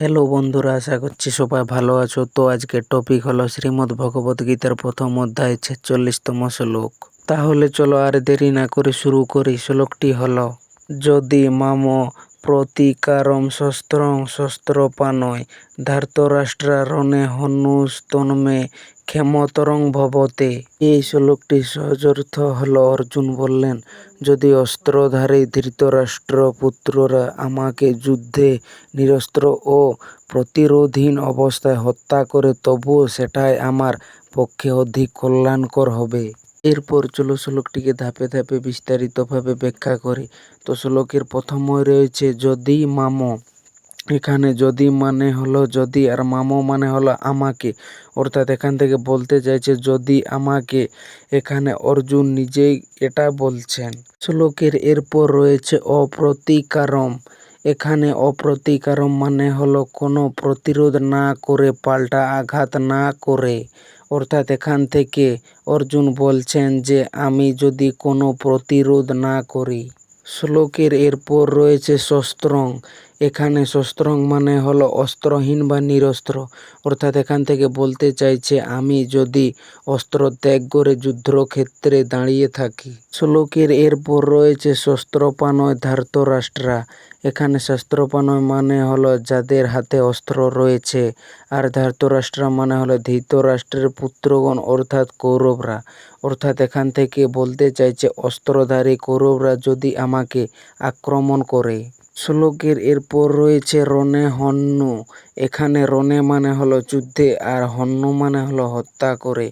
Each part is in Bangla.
হ্যালো বন্ধুরা, আশা করছি সবাই ভালো আছো। তো আজকের টপিক হলো শ্রীমদ্ ভগবত গীতার প্রথম অধ্যায় 46তম শ্লোক। তাহলে চলো আর দেরি না করে শুরু করি। শ্লোকটি হলো, যদি মাম প্রতিকারম শস্ত্রং শস্ত্রপানয় ধার্তরাষ্ট্রা রণে হনুস্তন্মে ক্ষেমতরং ভবতে। এই শ্লোকটির সহজ অর্থ হলো, অর্জুন বললেন, যদি অস্ত্রধারী ধৃতরাষ্ট্র পুত্ররা আমাকে যুদ্ধে নিরস্ত্র ও প্রতিরোধহীন অবস্থায় হত্যা করে তবুও সেটাই আমার পক্ষে অধিক কল্যাণকর হবে। এরপর চলো শ্লোকটিকে ধাপে ধাপে বিস্তারিতভাবে ব্যাখ্যা করি। তো শ্লোকের প্রথমই রয়েছে যদি মাম। এখানে যদি মানে হলো যদি, আর মামো মানে হলো আমাকে, অর্থাৎ এখান থেকে বলতে চাইছে যদি আমাকে। এখানে অর্জুন নিজেই এটা বলছেন। শ্লোকের এরপর রয়েছে অপ্রতিকারম। এখানে অপ্রতিকারম মানে হলো কোনো প্রতিরোধ না করে, পাল্টা আঘাত না করে। অর্থাৎ এখান থেকে অর্জুন বলছেন যে আমি যদি কোনো প্রতিরোধ না করি। শ্লোকের এরপর রয়েছে শস্ত্রং। এখানে শস্ত্রং মানে হলো অস্ত্রহীন বা নিরস্ত্র। অর্থাৎ এখান থেকে বলতে চাইছে আমি যদি অস্ত্র ত্যাগ করে যুদ্ধক্ষেত্রে দাঁড়িয়ে থাকি। শ্লোকের এরপর রয়েছে শস্ত্রপানয় ধার্তরাষ্ট্রা। এখানে শস্ত্রপানয় মানে হলো যাদের হাতে অস্ত্র রয়েছে, আর ধার্তরাষ্ট্রা মানে হলো ধৃতরাষ্ট্রের পুত্রগণ অর্থাৎ কৌরবরা। অর্থাৎ এখান থেকে বলতে চাইছে অস্ত্রধারী কৌরবরা যদি আমাকে আক্রমণ করে। শ্লোকের এরপর রয়েছে রণে হন্যু। এখানে রণে মানে হলো যুদ্ধে, আর হন্যু মানে হলো হত্যা করে।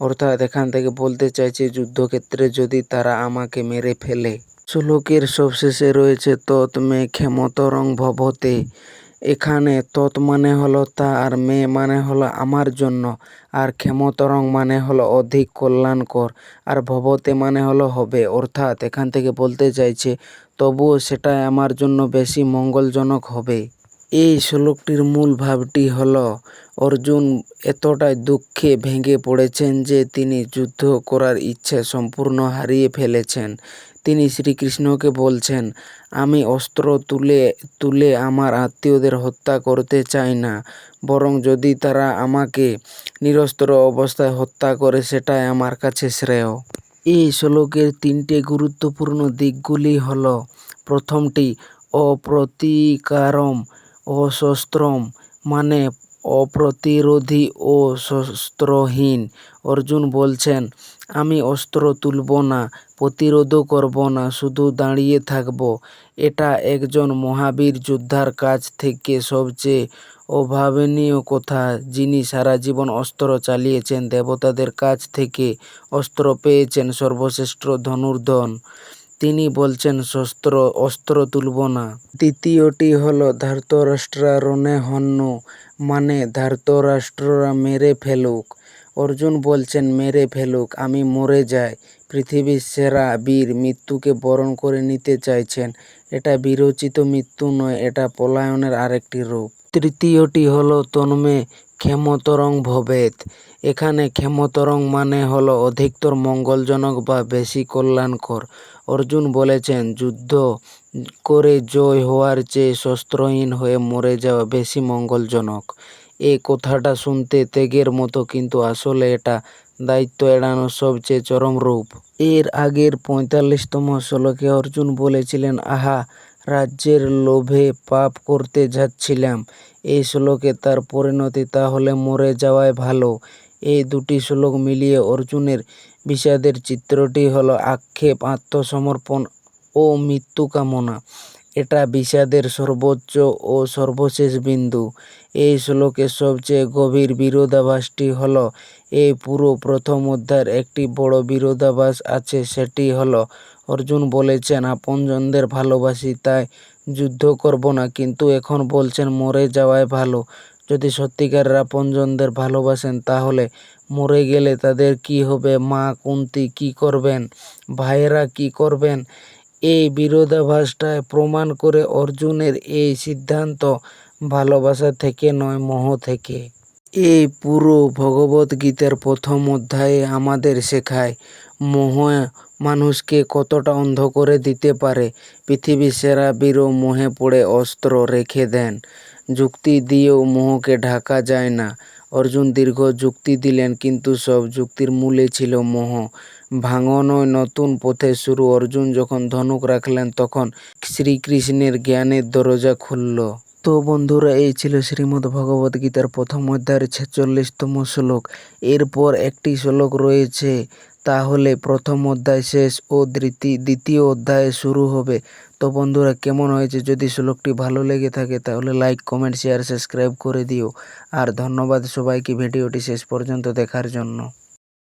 অর্থাৎ এখান থেকে বলতে চাইছে যুদ্ধক্ষেত্রে যদি তারা আমাকে মেরে ফেলে। শ্লোকের সবশেষে রয়েছে তৎ মে ক্ষেমতরং ভবতে। এখানে তৎ মানে হলো তা, আর মে মানে হলো আমার জন্য, আর ক্ষেমতরং মানে হলো অধিক কল্যাণকর, আর ভবতে মানে হলো হবে। অর্থাৎ এখান থেকে বলতে চাইছে তবুও সেটাই আমার জন্য বেশি মঙ্গলজনক হবে। এই শ্লোকটির মূল ভাবটি হলো, অর্জুন এতটাই দুঃখে ভেঙে পড়েছেন যে তিনি যুদ্ধ করার ইচ্ছে সম্পূর্ণ হারিয়ে ফেলেছেন। তিনি শ্রীকৃষ্ণকে বলছেন, আমি অস্ত্র তুলে আমার আত্মীয়দের হত্যা করতে চাই না, বরং যদি তারা আমাকে নিরস্ত্র অবস্থায় হত্যা করে সেটাই আমার কাছে শ্রেয়। এই শ্লোকের তিনটে গুরুত্বপূর্ণ দিকগুলি হল, প্রথমটি অপ্রতিকারম অশস্ত্রম মানে অপ্রতিরোধী ও শস্ত্রহীন। অর্জুন বলছেন আমি অস্ত্র তুলব না, প্রতিরোধও করব না, শুধু দাঁড়িয়ে থাকব। এটা একজন মহাবীর যোদ্ধার কাছ থেকে সবচেয়ে অভাবনীয় কথা, যিনি সারা জীবন অস্ত্র চালিয়েছেন, দেবতাদের কাছ থেকে অস্ত্র পেয়েছেন, সর্বশ্রেষ্ঠ ধনুর্ধর। তিনি বলছেন অস্ত্র তুলব না। দ্বিতীয়টি হলো ধার্তরাষ্ট্রা রণে হন্যু মানে ধার্তরাষ্ট্ররা মেরে ফেলুক। অর্জুন বলছেন মেরে ফেলুক, আমি মরে যাই। পৃথিবীর সেরা বীর মৃত্যুকে বরণ করে নিতে চাইছেন। এটা বীরোচিত মৃত্যু নয়, এটা পলায়নের আরেকটি রূপ। তৃতীয়টি হলো তন্মে ক্ষেমতরং ভবেত। এখানে ক্ষেমতরং মানে হলো অধিকতর মঙ্গলজনক বা বেশি কল্যাণকর। অর্জুন বলেছেন যুদ্ধ করে জয় হওয়ার চেয়ে শস্ত্রহীন হয়ে মরে যাওয়া বেশি মঙ্গলজনক। এই কথাটা শুনতে ত্যাগের মতো, কিন্তু আসলে এটা দায়িত্ব এড়ানোর সবচেয়ে চরম রূপ। এর আগের 45তম শ্লোকে অর্জুন বলেছিলেন আহা, রাজ্যের লোভে পাপ করতে যাচ্ছিলাম। এই শ্লোকে তার পরিণতি তাহলে মরে যাওয়াই ভালো। এই দুটি শ্লোক মিলিয়ে অর্জুনের বিষাদের চিত্রটি হলো আক্ষেপ, আত্মসমর্পণ ও মৃত্যু কামনা। এটা বিষাদের সর্বোচ্চ ও সর্বশেষ বিন্দু। এই শ্লোকের সবচেয়ে গভীর বিরোধাভাসটি হলো, এই পুরো প্রথম অধ্যায়ের একটি বড় বিরোধাভাস আছে। সেটি হলো অর্জুন বলেছেন আপনজনদের ভালোবাসি তাই যুদ্ধ করব না, কিন্তু এখন বলছেন মরে যাওয়াই ভালো। যদি সত্যিকারের আপনজনদের ভালোবাসেন তাহলে মরে গেলে তাদের কি হবে? মা কুন্তি কি করবেন? ভাইয়েরা কি করবেন? এই বিরোধাভাসটায় প্রমাণ করে অর্জুনের এই সিদ্ধান্ত ভালোবাসা থেকে নয়, মোহ থেকে। এই পুরো ভগবদ্গীতার প্রথম অধ্যায়ে আমাদের শেখায় মোহ মানুষকে কতটা অন্ধ করে দিতে পারে। পৃথিবীর সেরা বীরও মোহে পড়ে অস্ত্র রেখে দেন। যুক্তি দিয়েও মোহকে ঢাকা যায় না। অর্জুন দীর্ঘ যুক্তি দিলেন, কিন্তু সব যুক্তির মূলে ছিল মোহ। ভাঙনই নতুন পথের শুরু। অর্জুন যখন ধনুক রাখলেন তখন শ্রীকৃষ্ণের জ্ঞানের দরজা খুলল। তো বন্ধুরা, এই ছিল শ্রীমদ্ ভগবদ গীতার প্রথম অধ্যায়ের 46তম শ্লোক। এরপর একটি শ্লোক রয়েছে, তাহলে প্রথম অধ্যায় শেষ ও দ্বিতীয় অধ্যায় শুরু হবে। তো বন্ধুরা, কেমন হয়েছে? যদি শ্লোকটি ভালো লেগে থাকে তাহলে লাইক, কমেন্ট, শেয়ার, সাবস্ক্রাইব করে দিও। আর ধন্যবাদ সবাইকে ভিডিওটি শেষ পর্যন্ত দেখার জন্য।